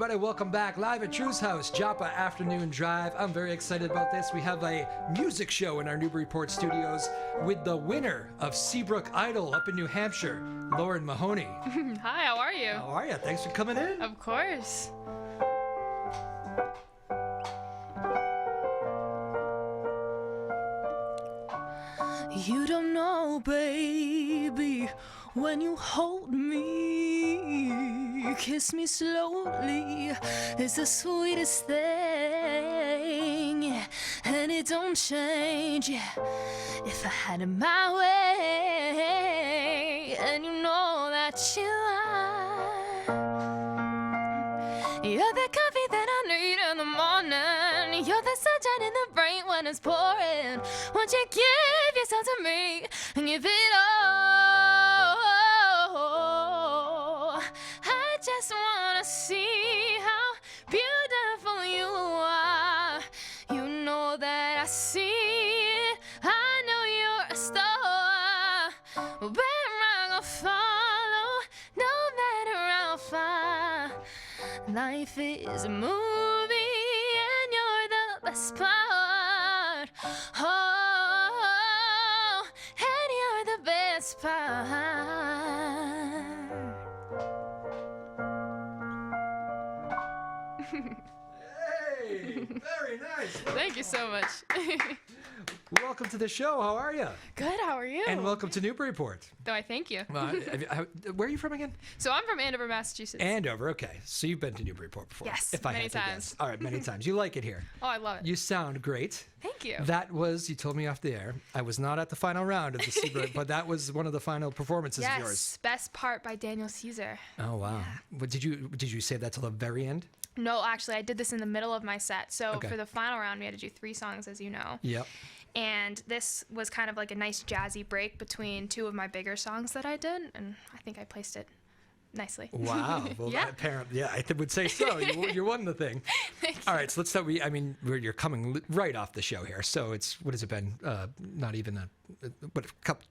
everybody. Welcome back live at Drew's house, Joppa Afternoon Drive. I'm very excited about this. We have a music show in our Newburyport studios with the winner of Seabrook Idol up in New Hampshire, Lauren Mahoney. Hi, how are you? How are you? Thanks for coming in. Of course. You don't know, baby, when you hold me, kiss me slowly, it's the sweetest thing, and it don't change if I had it my way, and you know that you are. You're the coffee that I need in the morning, you're the sunshine in the rain when it's pouring. Won't you give yourself to me and give it all? I just wanna see how beautiful you are. You know that I see it, I know you're a star. Where I gonna follow, no matter how far. Life is a movie and you're the best part. Oh, and you're the best part. Hey, very nice. Thank you so much. Welcome to the show. How are you? Good, how are you? And welcome to Newburyport. Though I thank you. Where are you from again? So I'm from Andover, Massachusetts. Andover. Okay, so you've been to Newburyport before? Yes, if I many had to times. guess. All right, many times. You like it here? Oh, I love it. You sound great. Thank you. That was, you told me off the air, I was not at the final round of the Seabrook, but that was one of the final performances of yours. Yes, best part by Daniel Caesar. Oh, wow. What, did you save that till the very end? No, actually, I did this in the middle of my set. So Okay. for the final round, we had to do 3 songs, as you know. Yep. And this was kind of like a nice jazzy break between 2 of my bigger songs that I did, and I think I placed it nicely. Wow. Well, Yeah. apparently, yeah, I would say so. You won the thing. All right, so let's start. You're coming right off the show here, so it's, what has it been? Not even a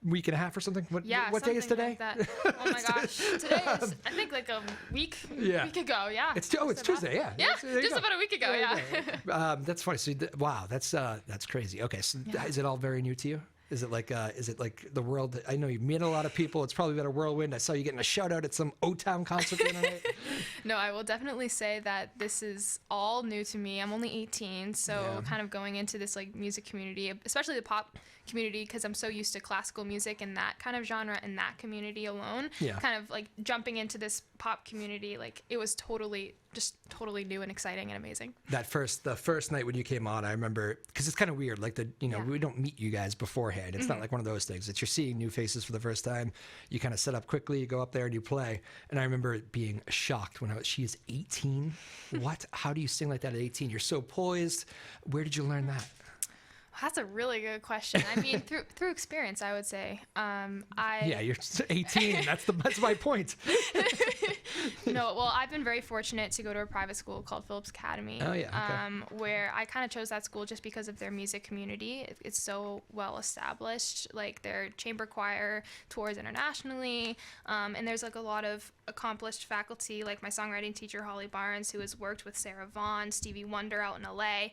week and a half or something? What day is today? Like that. Oh my gosh. Today is, I think, like a week ago, yeah. It's Tuesday, yeah. Yeah, There you just go. about a week ago, yeah. That's funny. So, wow, that's crazy. Okay, so is it all very new to you? Is it like the world? I know you've met a lot of people. It's probably been a whirlwind. I saw you getting a shout out at some O-Town concert the other night. No, I will definitely say that this is all new to me. I'm only 18, so kind of going into this like music community, especially the pop community, because I'm so used to classical music and that kind of genre and that community alone. Yeah. Kind of like jumping into this pop community, like it was totally new and exciting and amazing. The first night when you came on, I remember, because it's kind of weird. Like we don't meet you guys beforehand. It's not like one of those things. It's you're seeing new faces for the first time. You kind of set up quickly. You go up there and you play. And I remember being shocked when she is 18. What? How do you sing like that at 18? You're so poised. Where did you learn that? That's a really good question. I mean, through experience, I would say. Yeah, you're 18. That's my point. No, well, I've been very fortunate to go to a private school called Phillips Academy. Oh, yeah, okay. Where I kind of chose that school just because of their music community. It's so well established. Like their chamber choir tours internationally, and there's like a lot of accomplished faculty, like my songwriting teacher Holly Barnes, who has worked with Sarah Vaughan, Stevie Wonder out in LA.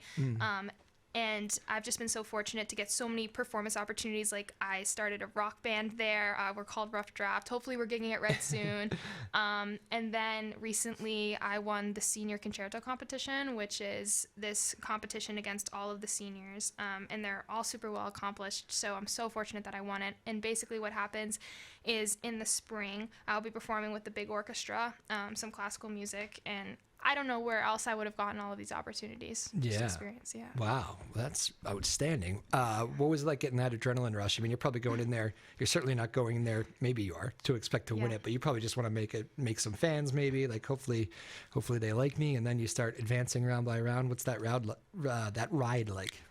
And I've just been so fortunate to get so many performance opportunities. Like I started a rock band there. We're called Rough Draft. Hopefully we're gigging at Red soon. And then recently I won the senior concerto competition, which is this competition against all of the seniors. And they're all super well accomplished. So I'm so fortunate that I won it. And basically what happens is in the spring, I'll be performing with the big orchestra, some classical music, and I don't know where else I would have gotten all of these opportunities. Just experience, yeah. Wow, that's outstanding. What was it like getting that adrenaline rush? I mean, you're probably going in there. You're certainly not going in there. Maybe you are to expect to win it, but you probably just want to make some fans. Maybe like hopefully they like me, and then you start advancing round by round. What's that ride like?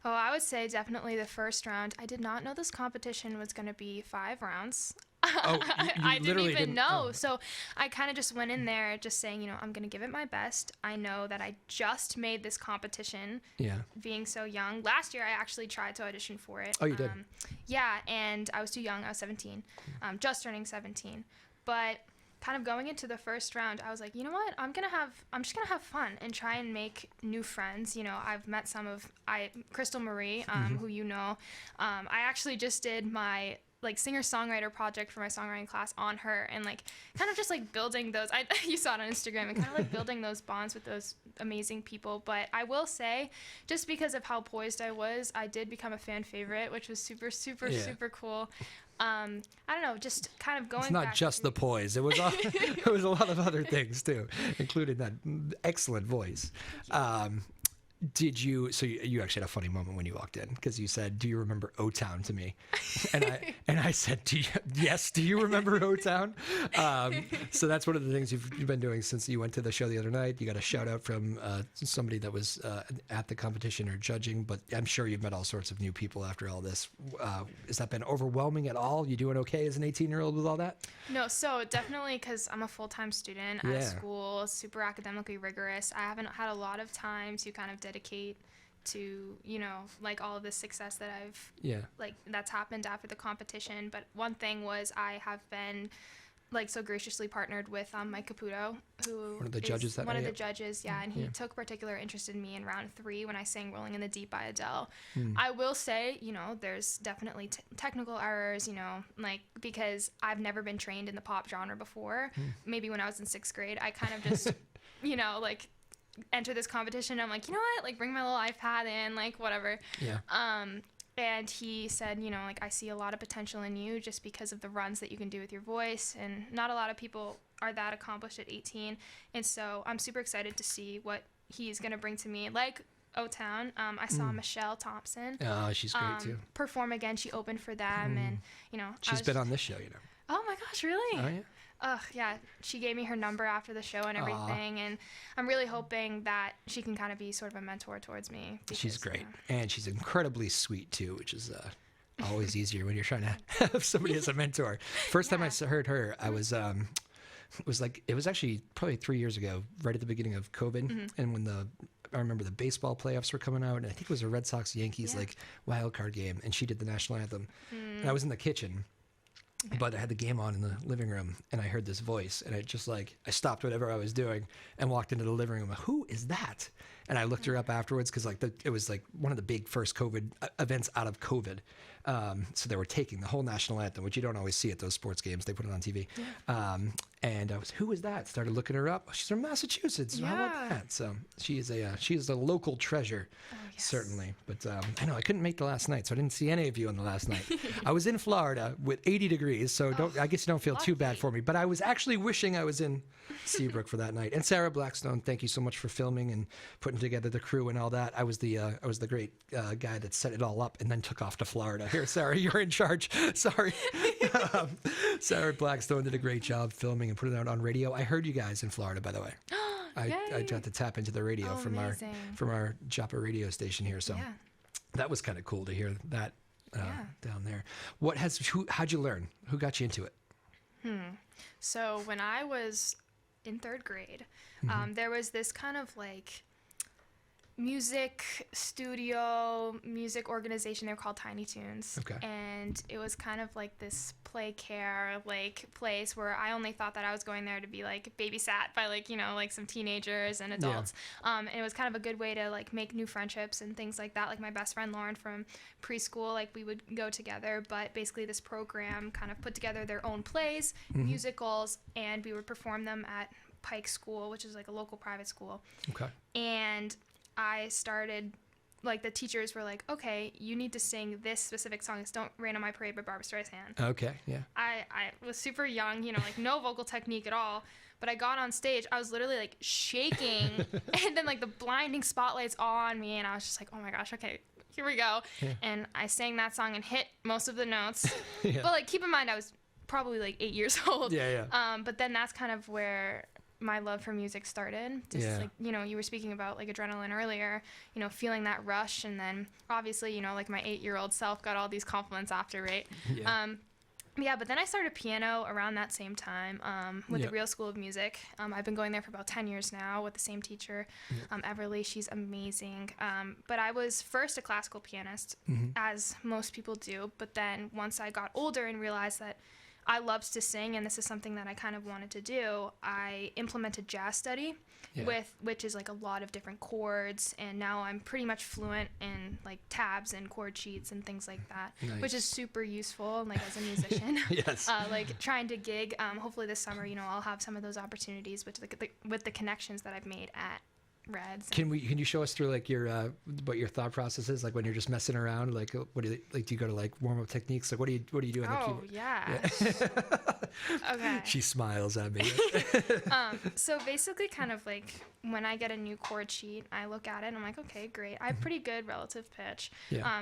Oh, I would say definitely the first round. I did not know this competition was going to be 5 rounds. Oh, I didn't even know. So I kind of just went in there just saying, I'm going to give it my best. I know that I just made this competition being so young. Last year, I actually tried to audition for it. Oh, you did? Yeah, and I was too young. I was 17, just turning 17. But kind of going into the first round, I was like, you know what, I'm just gonna have fun and try and make new friends. You know, I've met Crystal Marie, who you know. I actually just did my like singer-songwriter project for my songwriting class on her, and like kind of just like building those, you saw it on Instagram, and kind of like building those bonds with those amazing people. But I will say, just because of how poised I was, I did become a fan favorite, which was super cool. I don't know, just kind of going It's not back just the poise. It was it was a lot of other things too, including that excellent voice. Did you? So you actually had a funny moment when you walked in, because you said, "Do you remember O-Town?" to me, and I said, "Yes." Do you remember O-Town? So that's one of the things you've been doing since you went to the show the other night. You got a shout out from somebody that was at the competition or judging, but I'm sure you've met all sorts of new people after all this. Has that been overwhelming at all? You doing okay as an 18-year-old with all that? No, so definitely, because I'm a full-time student at school, super academically rigorous. I haven't had a lot of time to kind of dedicate to, you know, like all of the success that I've like that's happened after the competition. But one thing was, I have been like so graciously partnered with Mike Caputo, who one of the judges and he took particular interest in me in round 3 when I sang Rolling in the Deep by Adele. I will say, you know, there's definitely technical errors, you know, like, because I've never been trained in the pop genre before. Maybe when I was in 6th grade, I kind of just you know, like, enter this competition. I'm like, you know what, like, bring my little iPad in, like, whatever. And he said, you know, like, I see a lot of potential in you just because of the runs that you can do with your voice, and not a lot of people are that accomplished at 18. And so I'm super excited to see what he's going to bring to me. Like O-Town, I saw Michelle Thompson. Oh, she's great too. Perform again. She opened for them, and, you know. She's been on this show, you know. Oh my gosh, really? Oh, yeah. Yeah, she gave me her number after the show and everything, and I'm really hoping that she can kind of be sort of a mentor towards me. Because, she's great, and she's incredibly sweet too, which is always easier when you're trying to have somebody as a mentor. First time I heard her, I was it was actually probably 3 years ago, right at the beginning of COVID, and when I remember the baseball playoffs were coming out, and I think it was a Red Sox Yankees like wild card game, and she did the national anthem, and I was in the kitchen. But I had the game on in the living room, and I heard this voice, and I stopped whatever I was doing and walked into the living room. Who is that? And I looked her up afterwards, because it was like one of the big first COVID events out of COVID. So they were taking the whole national anthem, which you don't always see at those sports games. They put it on TV. And I was, who is that? Started looking her up. She's from Massachusetts. How about that? So she is a local treasure, certainly. But I know I couldn't make the last night, so I didn't see any of you on the last night. I was in Florida with 80 degrees, so I guess you don't feel too bad for me. But I was actually wishing I was in Seabrook for that night. And Sarah Blackstone, thank you so much for filming and putting together the crew and all that. I was the great guy that set it all up and then took off to Florida. Here, Sarah, you're in charge. Sorry. Sarah Blackstone did a great job filming and putting it out on radio. I heard you guys in Florida, by the way. I got to tap into the radio from our Joppa radio station here. So that was kind of cool to hear that down there. How'd you learn? Who got you into it? So when I was in 3rd grade, there was this kind of like music studio, music organization. They were called Tiny Toons. Okay. And it was kind of like this play care like place where I only thought that I was going there to be like babysat by like, you know, like some teenagers and adults. And it was kind of a good way to like make new friendships and things like that. Like my best friend Lauren from preschool, like we would go together, but basically this program kind of put together their own plays, musicals, and we would perform them at Pike School, which is like a local private school. Okay. And I started, like, the teachers were like, okay, you need to sing this specific song. It's Don't Rain on My Parade by Barbra Streisand. Okay, yeah. I was super young, you know, like, no vocal technique at all. But I got on stage, I was literally, like, shaking. And then, like, the blinding spotlight's all on me. And I was just like, oh, my gosh, okay, here we go. Yeah. And I sang that song and hit most of the notes. But, like, keep in mind, I was probably, like, 8 years old. But then that's kind of where my love for music started. Just like, you know, you were speaking about like adrenaline earlier, you know, feeling that rush, and then obviously, you know, like my 8-year-old self got all these compliments after, right? But then I started piano around that same time with the Real School of Music. I've been going there for about 10 years now with the same teacher, Everly. She's amazing. But I was first a classical pianist, as most people do. But then once I got older and realized that I loved to sing, and this is something that I kind of wanted to do. I implemented jazz study, which is like a lot of different chords, and now I'm pretty much fluent in like tabs and chord sheets and things like that, which is super useful, like as a musician. Yes. Like trying to gig. Hopefully this summer, I'll have some of those opportunities with the connections that I've made at Reds. Can you show us through like your what your thought process is, like when you're just messing around, like what do you go to like warm up techniques, like what do you do on the keyboard? Yeah. Okay. She smiles at me. So basically kind of like when I get a new chord sheet, I look at it and I'm like, okay, great, I have pretty good relative pitch.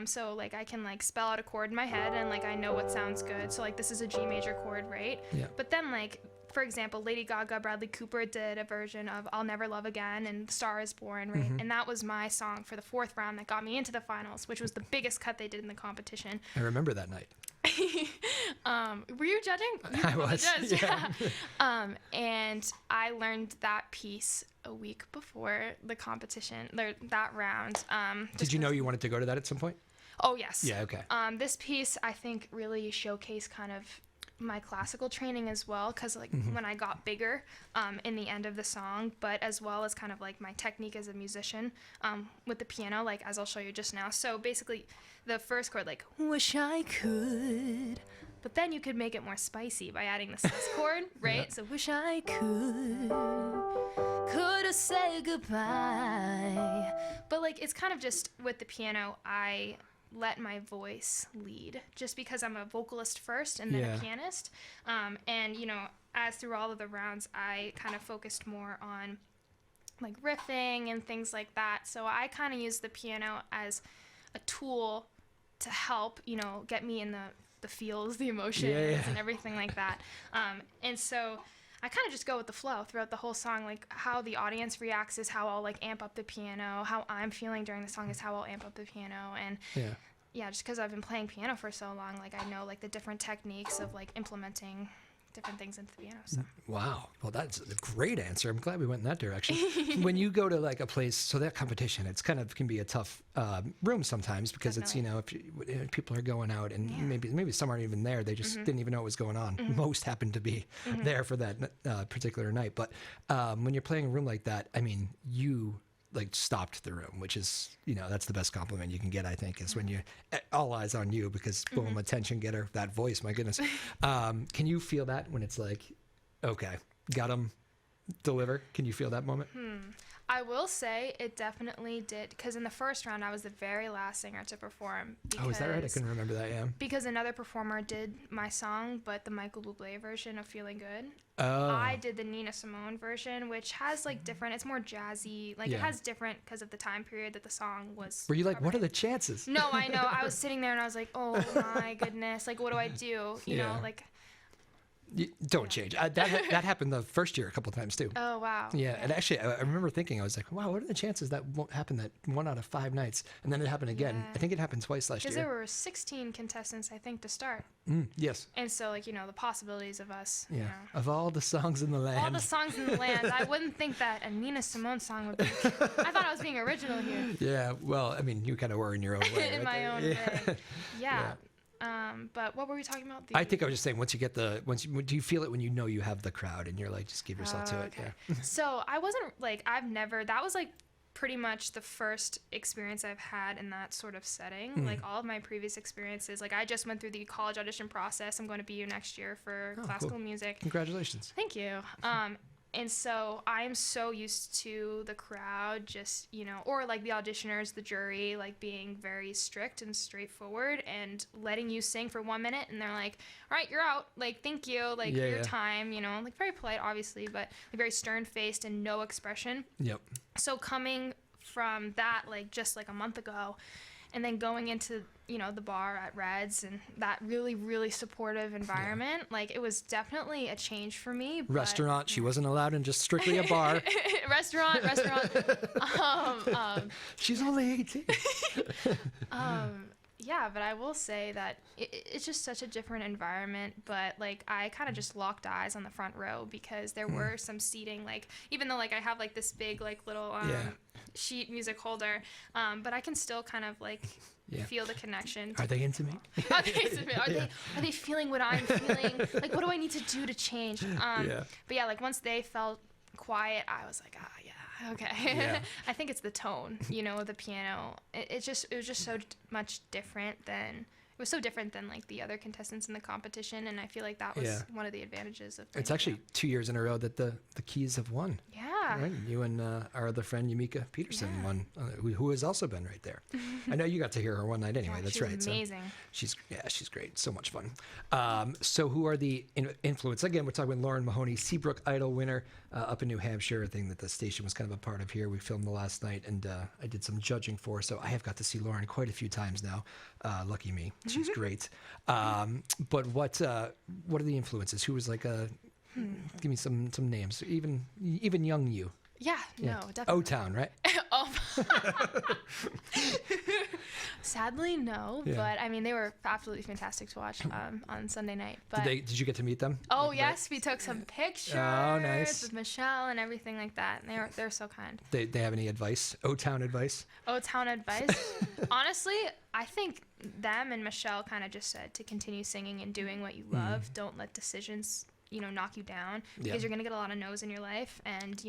So like I can like spell out a chord in my head and like I know what sounds good, so like this is a G major chord, right? But then like, for example, Lady Gaga, Bradley Cooper did a version of I'll Never Love Again and The Star Is Born, right? And that was my song for the 4th round that got me into the finals, which was the biggest cut they did in the competition. I remember that night. Were you judging? I was. Yeah. And I learned that piece a week before the competition, that round. Did you know you wanted to go to that at some point? Oh, yes. Yeah, okay. This piece, I think, really showcased kind of my classical training as well, because like when I got bigger in the end of the song, but as well as kind of like my technique as a musician with the piano, like as I'll show you just now. So basically the first chord, like wish I could, but then you could make it more spicy by adding the 6th chord, right? So wish I could have said goodbye, but like it's kind of just with the piano, I let my voice lead, just because I'm a vocalist first and then a pianist. And as through all of the rounds, I kind of focused more on like riffing and things like that. So I kind of use the piano as a tool to help, get me in the feels, the emotions and everything like that. And so I kind of just go with the flow throughout the whole song. Like how the audience reacts is how I'll like amp up the piano. How I'm feeling during the song is how I'll amp up the piano. And just because I've been playing piano for so long, like I know like the different techniques of like implementing different things into the piano. So. Wow. Well, that's a great answer. I'm glad we went in that direction. When you go to like a place, so that competition, it's kind of can be a tough room sometimes because Definitely. if people are going out and maybe some aren't even there, they just didn't even know what was going on. Most happened to be there for that particular night. But when you're playing a room like that, I mean, you like stopped the room, which is, that's the best compliment you can get, I think, is when you all eyes on you because boom, attention getter, that voice, my goodness. Can you feel that when it's like, okay, got him, deliver? Can you feel that moment? I will say it definitely did, because in the first round I was the very last singer to perform. Oh, is that right? I couldn't remember that, yeah. Because another performer did my song, but the Michael Bublé version of Feeling Good. Oh. I did the Nina Simone version, which has like different, it's more jazzy, like it has different because of the time period that the song was. Were you like, what are the chances? No, I know. I was sitting there and I was like, oh my goodness, like what do I do? You know, like. Don't change. That happened the first year a couple of times too. Oh, wow. Yeah, and actually, I remember thinking, I was like, wow, what are the chances that won't happen that 1 out of 5 nights? And then it happened again. Yeah. I think it happened twice last year. Because there were 16 contestants, I think, to start. Yes. And so, like, the possibilities of us. Yeah. Of all the songs in the land. All the songs in the land. I wouldn't think that a Nina Simone song would be. I thought I was being original here. Yeah. Well, I mean, you kind of were in your own way. In my own way. Yeah. But what were we talking about? I think I was just saying, do you feel it when you know you have the crowd and you're like, just give yourself to it? Yeah. So I wasn't like, that was like pretty much the first experience I've had in that sort of setting. Like all of my previous experiences, like I just went through the college audition process. I'm going to BU next year for classical music. Congratulations. Thank you. And so I'm so used to the crowd just, or like the auditioners, the jury, like being very strict and straightforward and letting you sing for 1 minute. And they're like, all right, you're out. Like, thank you. Like, your time, like very polite, obviously, but like, very stern faced and no expression. Yep. So coming from that, like just like a month ago, and then going into, the bar at Reds and that really, really supportive environment, like it was definitely a change for me. Restaurant, she wasn't allowed in just strictly a bar. Restaurant. She's only 18. Yeah, but I will say that it's just such a different environment, but like I kind of just locked eyes on the front row because there were some seating, like even though like I have like this big like little sheet music holder, but I can still kind of like feel the connection. Are they into me? Are they feeling what I'm feeling? Like, what do I need to do to change? But yeah, like once they felt quiet, I was like, okay. Yeah. I think it's the tone, of the piano. It was just so much different than. It was so different than like the other contestants in the competition, and I feel like that was one of the advantages of. It's actually 2 years in a row that the keys have won. Yeah. Right? You and our other friend Yamika Peterson won, who has also been right there. I know you got to hear her one night anyway. That's right. Amazing. So she's great. So much fun. So who are the influence? Again, we're talking with Lauren Mahoney, Seabrook Idol winner up in New Hampshire, a thing that the station was kind of a part of here. We filmed the last night, and I did some judging for. So I have got to see Lauren quite a few times now. Lucky me. She's great. But what are the influences? Who was like give me some names. Even young you. Yeah, no, definitely. O-Town, right? Sadly, no. Yeah. But I mean, they were absolutely fantastic to watch on Sunday night. But did you get to meet them? Oh yes, we took some pictures. Oh, nice. With Michelle and everything like that. And they're so kind. They have any advice? O-Town advice? O-Town advice? Honestly, I think them and Michelle kind of just said to continue singing and doing what you love. Don't let decisions, knock you down, because you're gonna get a lot of no's in your life, and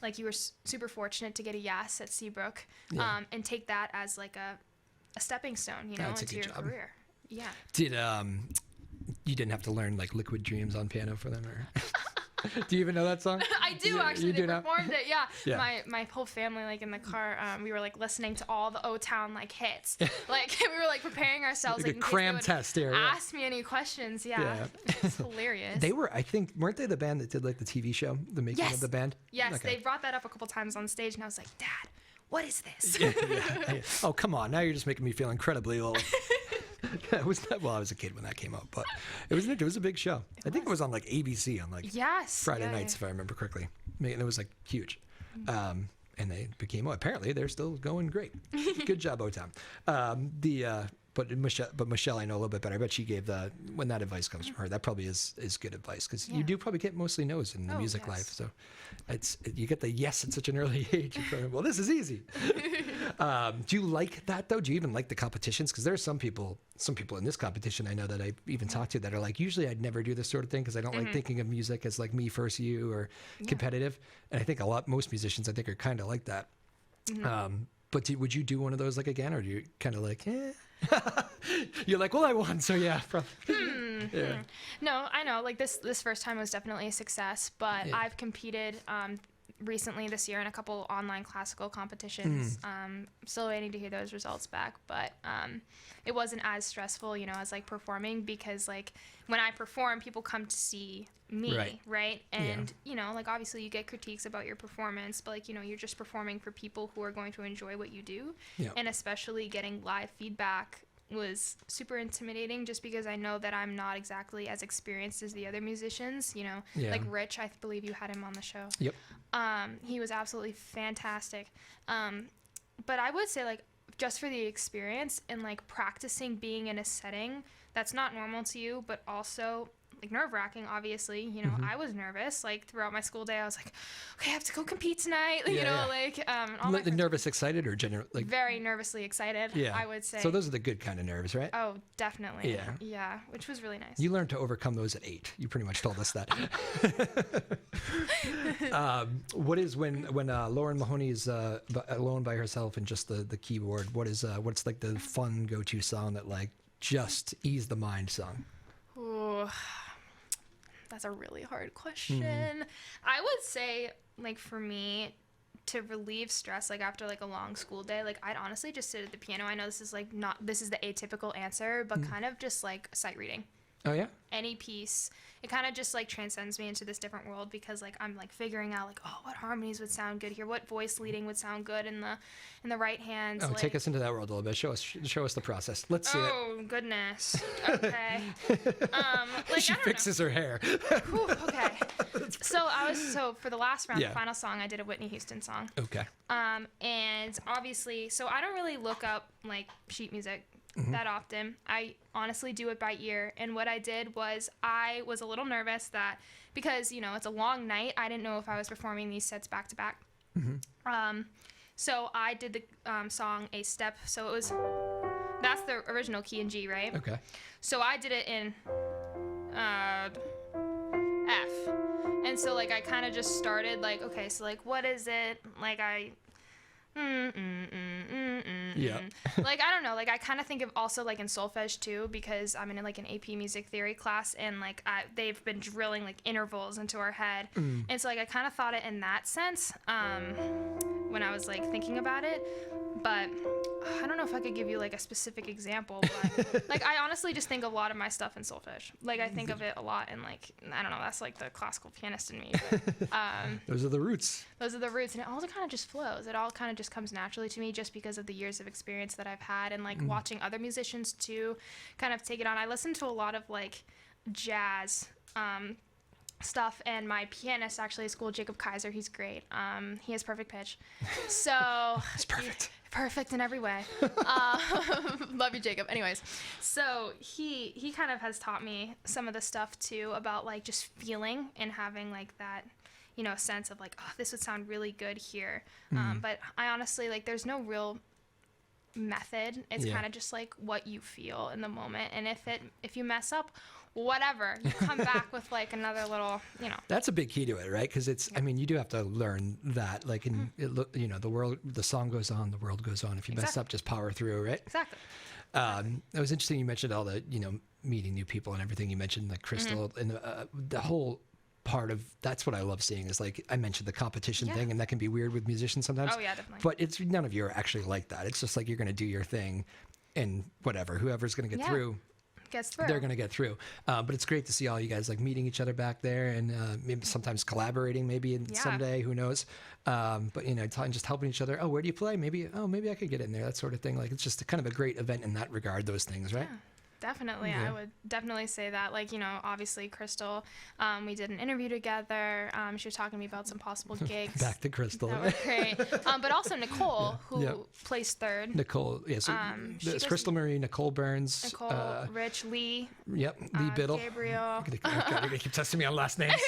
like you were super fortunate to get a yes at Seabrook, and take that as like a stepping stone, into your career. Yeah. Did you didn't have to learn like Liquid Dreams on piano for them, or? Do you even know that song? I do, actually. They performed it. Yeah. My whole family, like in the car, we were like listening to all the O-Town like hits. Like we were like preparing ourselves like like, a cram test here. Ask me any questions. Yeah. It's hilarious. They were, I think, weren't they the band that did like the TV show, the making of the band? Yes, okay. They brought that up a couple times on stage, and I was like, Dad, what is this? Yeah. Oh, come on! Now you're just making me feel incredibly old. I was a kid when that came out, but it was a big show. I think it was on like ABC on like Friday nights, if I remember correctly. And it was like huge. And they became, apparently they're still going great. Good job, O-Town. But Michelle, I know a little bit better. I bet she gave when that advice comes from her, that probably is good advice, because you do probably get mostly no's in the music life. So you get the yes at such an early age. Well, this is easy. Do you like that though? Do you even like the competitions? Because there are some people in this competition I know that I even talked to that are like, usually I'd never do this sort of thing because I don't like thinking of music as like me first you or competitive. And I think most musicians I think are kind of like that. But would you do one of those like again, or do you kind of like, You're like, well, I won, so yeah. Yeah. No, I know. Like this first time was definitely a success, but I've competed recently this year in a couple online classical competitions. Still waiting to hear those results back, but it wasn't as stressful, as like performing, because like when I perform, people come to see me, right? And like obviously you get critiques about your performance, but like you're just performing for people who are going to enjoy what you do, and especially getting live feedback was super intimidating, just because I know that I'm not exactly as experienced as the other musicians, like Rich, I believe you had him on the show. Yep. He was absolutely fantastic. But I would say like just for the experience and like practicing being in a setting that's not normal to you, but also like nerve-wracking, obviously. I was nervous like throughout my school day. I was like, okay, I have to go compete tonight. Nervous, excited, or general, like very nervously excited. I would say. So those are the good kind of nerves, right? Oh, definitely. Yeah, which was really nice. You learned to overcome those at 8. You pretty much told us that. What is when Lauren Mahoney is alone by herself and just the keyboard? What's like the fun go-to song that like just ease the mind song? Ooh, that's a really hard question. I would say, like, for me, to relieve stress, like, after, like, a long school day, like, I'd honestly just sit at the piano. I know this is, like, this is the atypical answer, but kind of just, like, sight reading. Oh, yeah? Any piece. It kind of just, like, transcends me into this different world, because, like, I'm, like, figuring out, like, oh, what harmonies would sound good here? What voice leading would sound good in the right hand? Oh, like, take us into that world a little bit. Show us the process. Let's see it. Oh, goodness. Okay. She fixes her hair. Whew, okay. So for the last round, the final song, I did a Whitney Houston song. Okay. And obviously, so I don't really look up, like, sheet music that often. I honestly do it by ear. And what I did was I was a little nervous that because, it's a long night, I didn't know if I was performing these sets back to back. So I did the song A Step. So that's the original key in G, right? Okay. So I did it in F. And so like I kind of just started like, okay, so like what is it? Like Yeah. like I don't know, like I kind of think of also like in solfege too, because I'm in like an AP music theory class, and like they've been drilling like intervals into our head, and so like I kind of thought it in that sense when I was like thinking about it, but I don't know if I could give you like a specific example, but like I honestly just think a lot of my stuff in solfege. Like I think of it a lot in like, I don't know, that's like the classical pianist in me. But, Those are the roots. those are the roots, and it all kind of just flows. It all kind of just comes naturally to me just because of the years of experience that I've had, and like watching other musicians too kind of take it on. I listen to a lot of like jazz stuff, and my pianist actually at school, Jacob Kaiser, he's great. He has perfect pitch. So It's perfect. Perfect in every way. Love you, Jacob. Anyways, so he kind of has taught me some of the stuff too about like just feeling and having like that, you know, sense of like, oh, this would sound really good here. But I honestly, like, there's no real method. It's kind of just like what you feel in the moment. And if you mess up, whatever, you come back with like another little, you know. That's a big key to it, right? Because it's, I mean, you do have to learn that, like, in, you know, the song goes on, the world goes on. If you mess up, just power through, right? Exactly. It was interesting. You mentioned all the, you know, meeting new people and everything. You mentioned like Crystal and the whole part of, that's what I love seeing is like, I mentioned the competition thing, and that can be weird with musicians sometimes. Oh yeah, definitely. But it's, none of you are actually like that. It's just like, you're going to do your thing, and whatever, whoever's going to get through, Gets through. they're going to get through. But it's great to see all you guys like meeting each other back there, and maybe sometimes collaborating maybe someday, who knows. But, you know, just helping each other. Oh, where do you play? Maybe I could get in there, that sort of thing. Like, it's just kind of a great event in that regard, those things, right? Yeah. Definitely. I would definitely say that. Like, you know, obviously Crystal, we did an interview together. She was talking to me about some possible gigs. Back to Crystal. That were great. But also Nicole, who placed third. Nicole, yeah. So it's Crystal Marie, Nicole Burns. Nicole, Rich, Lee. Yep, Lee Biddle. Gabriel. You're gonna keep testing me on last names.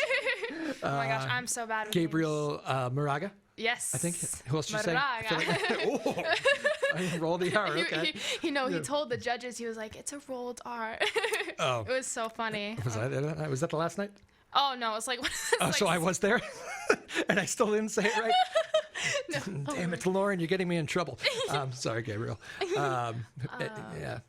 Oh my gosh, I'm so bad with Gabriel Moraga. Yes. I think. Who else did you say? Moraga. I rolled the R. Okay. He told the judges, he was like, "It's a rolled R." Oh. It was so funny. Was that the last night? Oh no, it's like. So I was there, and I still didn't say it right. No. Damn it, Lauren, you're getting me in trouble. Sorry, Gabriel. Yeah,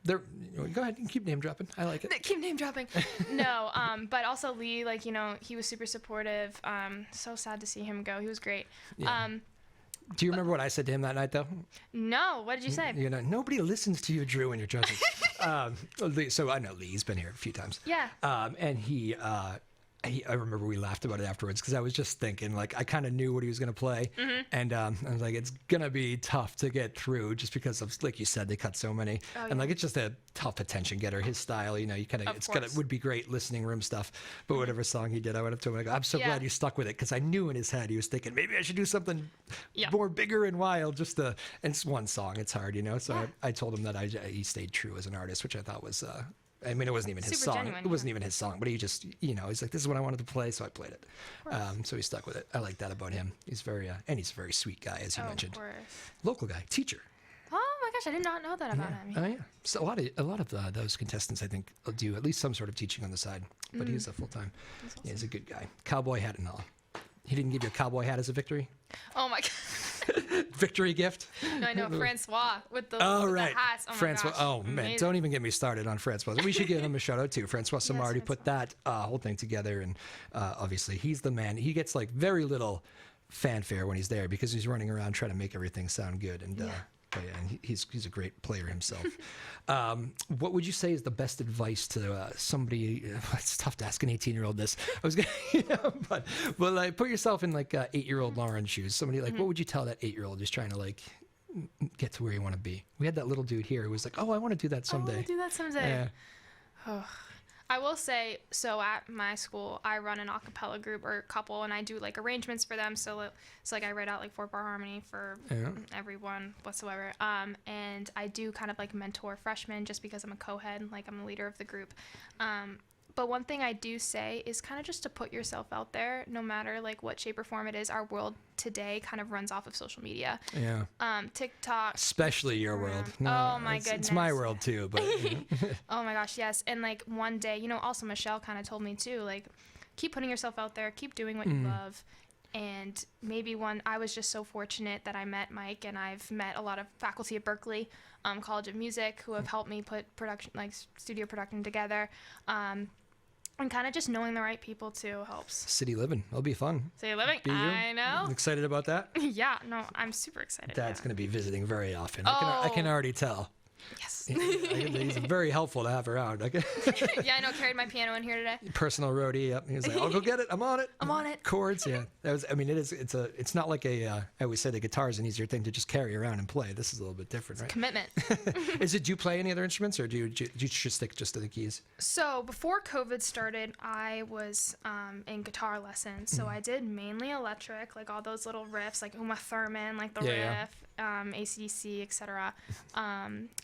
go ahead and keep name dropping. I like it. Keep name dropping. No, but also Lee, like, you know, he was super supportive. So sad to see him go. He was great. Yeah. Do you remember what I said to him that night, though? No, what did you say? You know, nobody listens to you, Drew, when you're judging. So I know Lee. He's been here a few times. Yeah. And I remember we laughed about it afterwards, because I was just thinking, like, I kind of knew what he was going to play. And I was like, it's going to be tough to get through just because of, like you said, they cut so many. Oh, and like, it's just a tough attention getter, his style, you know, you kind of, would be great listening room stuff. But whatever song he did, I went up to him and I go, I'm so glad you stuck with it, because I knew in his head he was thinking, maybe I should do something more bigger and wild, and it's one song, it's hard, you know? So I told him that he stayed true as an artist, which I thought was, I mean, it wasn't even his super song. genuine, it wasn't even his song, but he just, you know, he's like, this is what I wanted to play, so I played it. So he stuck with it. I like that about him. He's very, and he's a very sweet guy, as you mentioned. Of course. Local guy, teacher. Oh my gosh, I did not know that about him. Oh yeah. So a lot of those contestants, I think, will do at least some sort of teaching on the side. But he's a full time. Awesome. Yeah, he's a good guy. Cowboy hat and all. He didn't give you a cowboy hat as a victory? Oh my god. Victory gift? No, I know, Francois with the, right. the hats. Oh Francois. my gosh. Oh man, Amazing. don't even get me started on Francois. We should give him a shout out too. Francois Samard, who put that whole thing together, and obviously he's the man. He gets like very little fanfare when he's there, because he's running around trying to make everything sound good. And but yeah, and he's a great player himself. What would you say is the best advice to somebody? It's tough to ask an 18-year-old this. I was gonna, but like, put yourself in like 8-year-old Lauren's shoes. Somebody like, what would you tell that 8-year-old who's trying to like get to where you want to be? We had that little dude here who was like, oh, I want to do that someday. I want to do that someday. Yeah. Oh. I will say, so at my school, I run an a cappella group or couple, and I do like arrangements for them. So like I write out like 4-bar harmony for everyone whatsoever. And I do kind of like mentor freshmen just because I'm a co-head, like I'm the leader of the group. But one thing I do say is kind of just to put yourself out there, no matter like what shape or form it is. Our world today kind of runs off of social media. Yeah. TikTok. Especially your world. No, Oh my it's goodness. my world too, but Oh my gosh, yes. And like one day, also Michelle kind of told me too, like, keep putting yourself out there, keep doing what you love. And maybe I was just so fortunate that I met Mike, and I've met a lot of faculty at Berkeley College of Music who have helped me put production, like studio production together. And kind of just knowing the right people too helps. city living. It'll be fun. City living. Be you? I know. Excited about that? Yeah, no, I'm super excited. Dad's going to be visiting very often. Oh. I can already tell. Yes. He's very helpful to have around. Yeah, I know. Carried my piano in here today. Personal roadie. Yep. He was like, "I'll go get it. I'm on it." I'm on it. Chords. Yeah. That was. I mean, it's not like a. I always say the guitar is an easier thing to just carry around and play. This is a little bit different, right? Commitment. Do you play any other instruments, or do you just stick just to the keys? So before COVID started, I was in guitar lessons. So I did mainly electric, like all those little riffs, like Uma Thurman, like the riff, AC/DC, etc.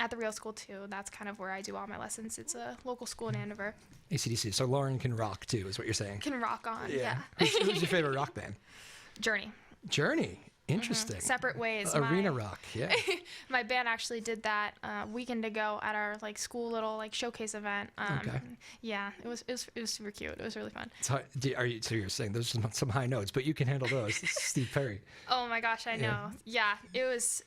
At the real school too. That's kind of where I do all my lessons. It's a local school in Andover. AC/DC. So Lauren can rock too, is what you're saying? Can rock on. Yeah. Who's your favorite rock band? Journey. Journey. Interesting. Separate ways. Arena rock. Yeah. My band actually did that a weekend ago at our like school little like showcase event. Okay. Yeah, it was super cute. It was really fun. It's hard. So you're saying there's some high notes, but you can handle those. Steve Perry. Oh my gosh, I know. Yeah, it was.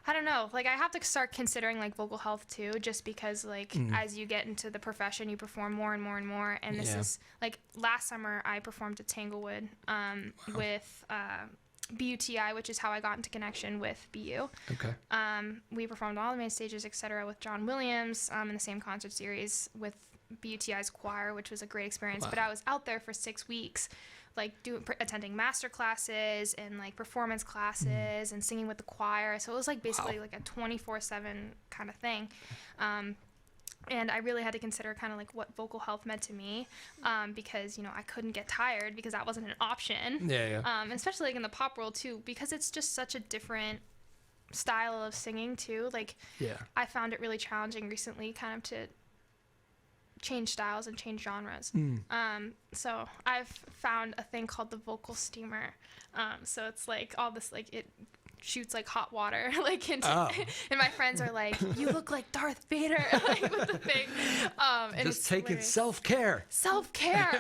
I don't know. Like I have to start considering like vocal health too, just because like as you get into the profession, you perform more and more and more. And this is like last summer I performed at Tanglewood with BUTI, which is how I got into connection with BU. Okay. We performed all the main stages, etc., with John Williams in the same concert series with BUTI's choir, which was a great experience. But I was out there for 6 weeks, like attending master classes and like performance classes and singing with the choir. So it was like basically like a 24/7 kind of thing. And I really had to consider kind of like what vocal health meant to me, because I couldn't get tired because that wasn't an option. Yeah. And especially like in the pop world too, because it's just such a different style of singing too. Like I found it really challenging recently, kind of to change styles and change genres. So I've found a thing called the vocal steamer. So it's like all this like it shoots like hot water like into and my friends are like, you look like Darth Vader like with the thing. And just taking self-care,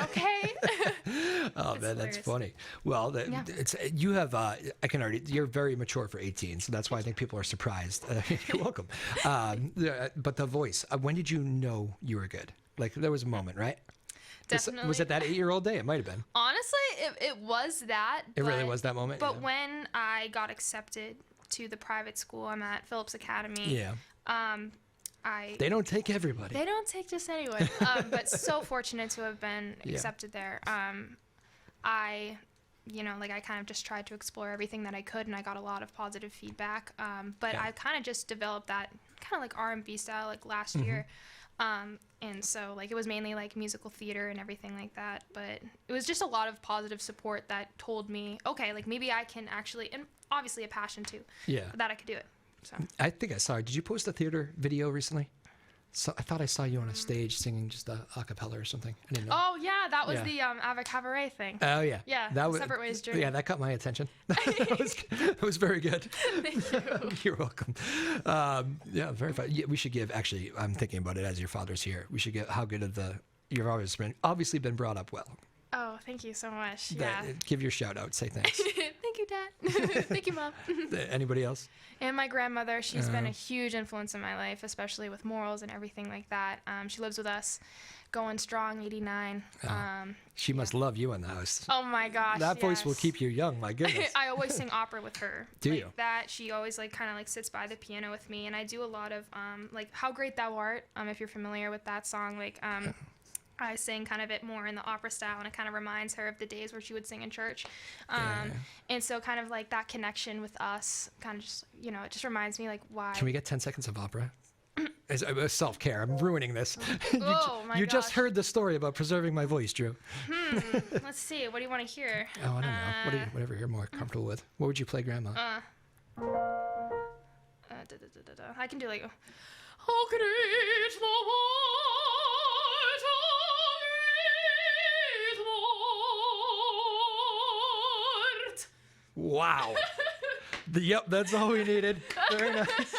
okay. Oh man, that's funny. Well, it's you have you're very mature for 18, so that's why I think people are surprised. You're welcome. But the voice, when did you know you were good? Like there was a moment, right? Definitely. Was it that 8-year-old day? It might have been. Honestly, it was that. It really was that moment. But when I got accepted to the private school I'm at, Phillips Academy. They don't take everybody. They don't take just anyone. But so fortunate to have been accepted there. I kind of just tried to explore everything that I could, and I got a lot of positive feedback. But I kind of just developed that kind of like R&B style like last year. And so like it was mainly like musical theater and everything like that, but it was just a lot of positive support that told me, okay, like maybe I can actually, and obviously a passion too, that I could do it. So I think I saw, did you post a theater video recently? So I thought I saw you on a stage singing just a cappella or something. I didn't know. Oh yeah, that was the Ava Cabaret thing. Oh yeah. Yeah. That was Separate Ways Journey. Yeah, that caught my attention. It was very good. Thank you. You're welcome. Yeah, very fun. Yeah, we should give. Actually, I'm thinking about it as your father's here. We should give how good of the. You've always been brought up well. Oh, thank you so much. Yeah. Give your shout out. Say thanks. Thank you, Dad. Thank you, Mom. Anybody else? And my grandmother, she's been a huge influence in my life, especially with morals and everything like that. She lives with us, going strong, 89. She must love you in the house. Oh my gosh, that voice will keep you young. My goodness. I always sing opera with her. Do you? That she always like kind of like sits by the piano with me, and I do a lot of like How Great Thou Art. If you're familiar with that song, like I sing kind of it more in the opera style, and it kind of reminds her of the days where she would sing in church. And so kind of like that connection with us kind of just, it just reminds me like why. Can we get 10 seconds of opera? It's self-care. I'm ruining this. You just heard the story about preserving my voice, Drew. Let's see. What do you want to hear? Oh, I don't know. Whatever you're more comfortable with. What would you play, Grandma? I can do like, how great thou art, Wow. Yep, that's all we needed. Very nice.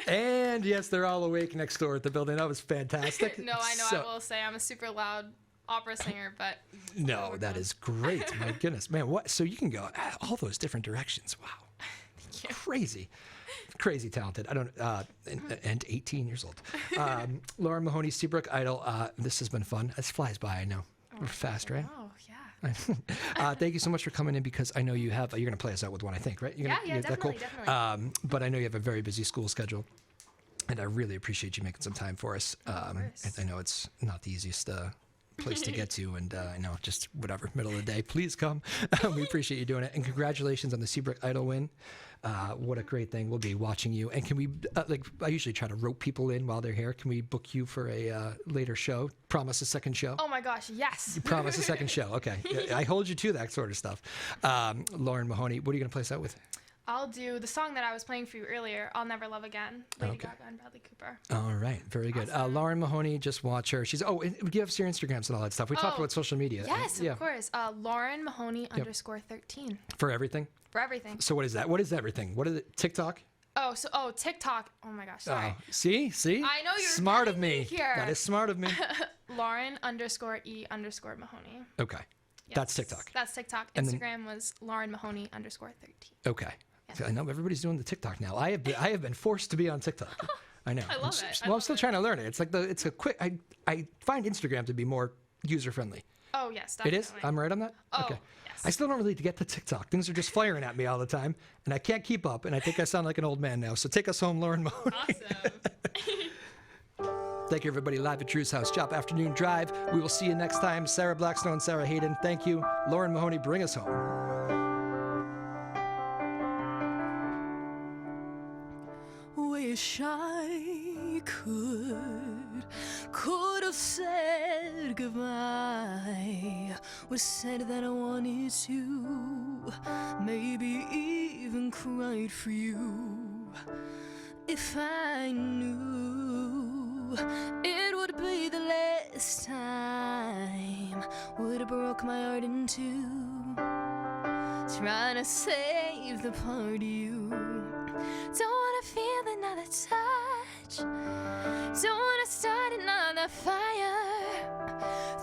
And yes, they're all awake next door at the building. That was fantastic. No, I know. So- I will say I'm a super loud opera singer, but No, that is great. My goodness, man. What? So you can go all those different directions. Wow. thank you. Crazy talented. I don't, and 18 years old. Lauren Mahoney, Seabrook Idol. This has been fun. This flies by, I know. We're fast, right? Oh, yeah. Thank you so much for coming in because I know you have, you're going to play us out with one, I think, right? You're Yeah, gonna, definitely. But I know you have a very busy school schedule. And I really appreciate you making some time for us. course. I know it's not the easiest place to get to, and I know just whatever, middle of the day, please come. We appreciate you doing it. And congratulations on the Seabrook Idol win. What a great thing. We'll be watching you. And can we, I usually try to rope people in while they're here. Can we book you for a later show? Promise a second show? Oh my gosh, yes. You promise a second show. Okay. I hold you to that sort of stuff. Lauren Mahoney, what are you going to play us out with? I'll do the song that I was playing for you earlier, I'll Never Love Again, Lady Gaga and Bradley Cooper. All right. Very good. Lauren Mahoney, just watch her. She's, and give us your Instagrams and all that stuff. We talked about social media. Yes, of course. Lauren Mahoney _13. For everything? For everything. So what is that? What is everything? What is it? TikTok? Oh, TikTok. Oh my gosh, sorry. See? I know you're smart of getting me. me here. That is smart of me. Lauren _E _ Mahoney. Okay. Yes, That's TikTok. That's TikTok. And then- Instagram was Lauren Mahoney _13. Okay. Yes. I know everybody's doing the TikTok now. I have been forced to be on TikTok. I know. I love it. Well, I'm still trying to learn it. It's like it's a quick. I find Instagram to be more user friendly. Oh yes, It definitely. is. I'm right on that. Oh, Okay. yes. I still don't really get to TikTok. Things are just flaring at me all the time, and I can't keep up. And I think I sound like an old man now. So take us home, Lauren Mahoney. Awesome. Thank you, everybody. Live at Drew's house, Joppa Afternoon Drive. We will see you next time. Sarah Blackstone, Sarah Hayden. Thank you, Lauren Mahoney. Bring us home. Wish I could have said goodbye. Was said that I wanted to, maybe even cried for you. If I knew it would be the last time, would have broke my heart in two, trying to save the part of you. Don't wanna feel another touch, don't wanna start another fire,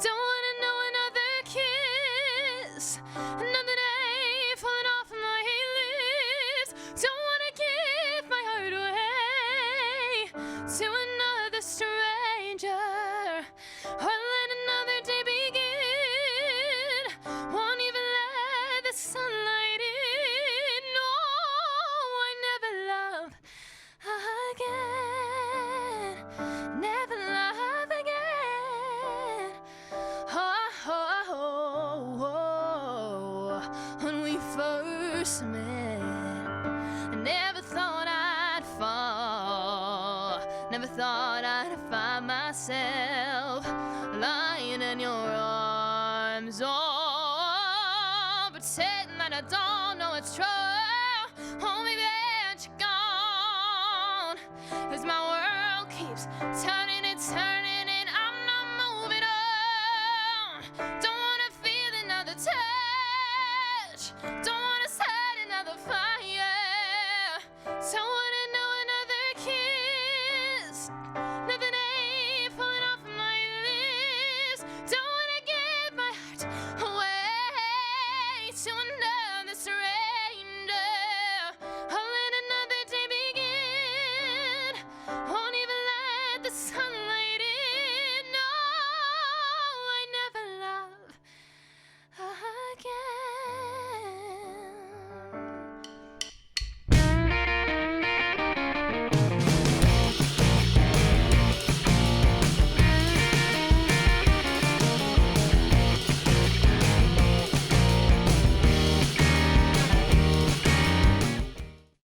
don't wanna know another kiss, another day falling off my lips. Don't wanna give my heart away to another stranger, or let another day begin. Won't even let the sunlight in. No, I never love again, never love again. When we first met, I never thought I'd fall, never thought I'd find myself lying in your arms. Oh, pretend that I don't know it's true. Oh, maybe that you're gone, 'cause my world keeps turning.